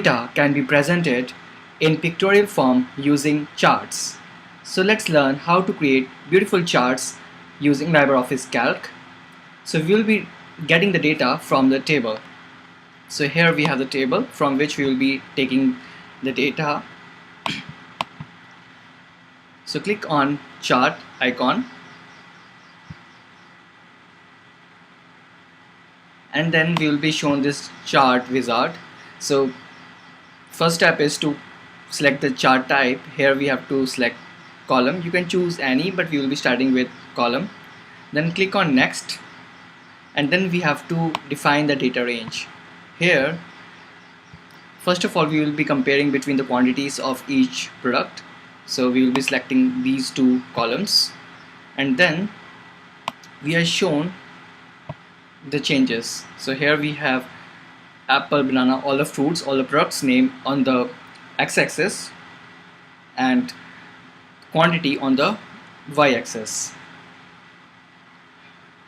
data can be presented in pictorial form using charts. So let's learn how to create beautiful charts using LibreOffice Calc. So we will be getting the data from the table. So here we have the table from which we will be taking the data. So click on chart icon and then we will be shown this chart wizard. So first step is to select the chart type. Here we have to select column. You can choose any, but we will be starting with column. Then click on next, and then we have to define the data range. Here first of all we will be comparing between the quantities of each product. So we will be selecting these two columns, and then we are shown the changes. So here we have apple, banana, all the fruits, all the products name on the x-axis and quantity on the y-axis.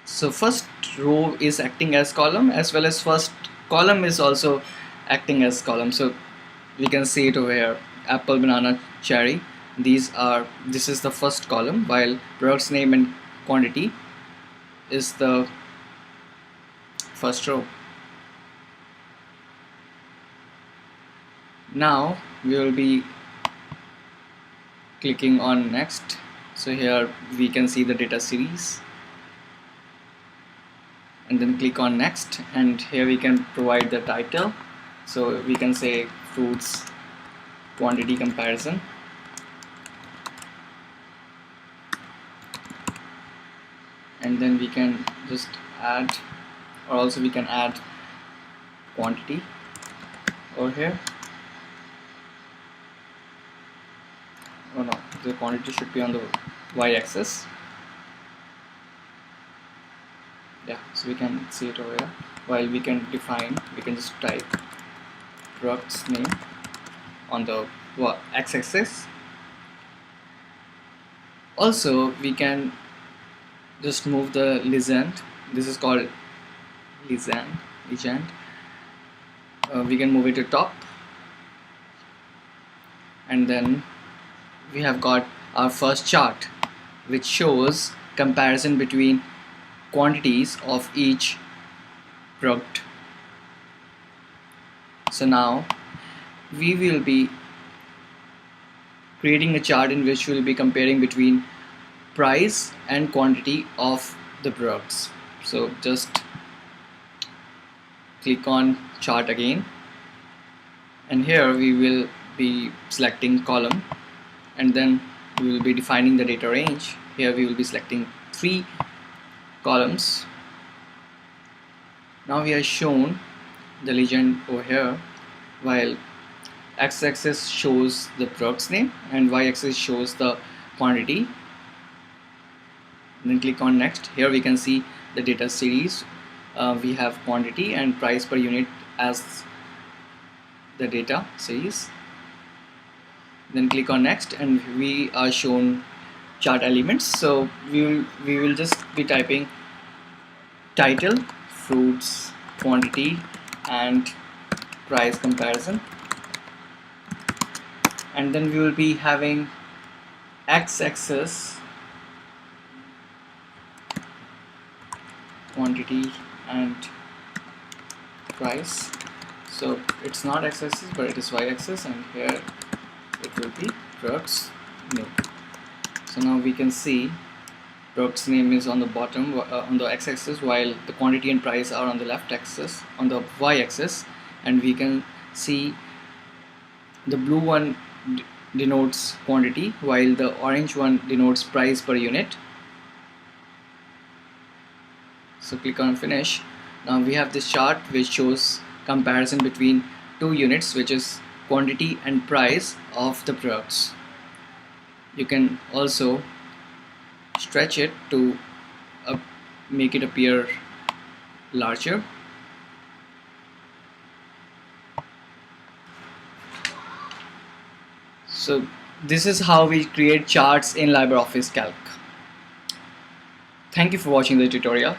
So first row is acting as column, as well as first column is also acting as column. So we can see it over here: apple, banana, cherry. This is the first column, while products name and quantity is the first row. Now we will be clicking on next. So here we can see the data series, and then click on next, and here we can provide the title. So we can say fruits quantity comparison, and then we can just add, or also we can add quantity over here. Oh no, the quantity should be on the y-axis. Yeah, so we can see it over here. While we can define, we can just type product's name on the x-axis. Also we can just move the legend. This is called legend. We can move it to top, and then we have got our first chart, which shows comparison between quantities of each product. So now we will be creating a chart in which we will be comparing between price and quantity of the products. So just click on chart again, and here we will be selecting column, and then we will be defining the data range. Here we will be selecting 3 columns. Now we are shown the legend over here, while x-axis shows the product's name and y-axis shows the quantity. And then click on next. Here we can see the data series. We have quantity and price per unit as the data series. Then click on next, and we are shown chart elements. So we will just be typing title, fruits quantity and price comparison, and then we will be having x-axis quantity and price. So it's not x-axis, but it is y-axis, and here it will be products name. So now we can see products name is on the bottom on the x-axis, while the quantity and price are on the left axis, on the y-axis, and we can see the blue one denotes quantity, while the orange one denotes price per unit. So click on finish. Now we have this chart which shows comparison between 2 units, which is quantity and price of the products. You can also stretch it to make it appear larger. So this is how we create charts in LibreOffice Calc. Thank you for watching the tutorial.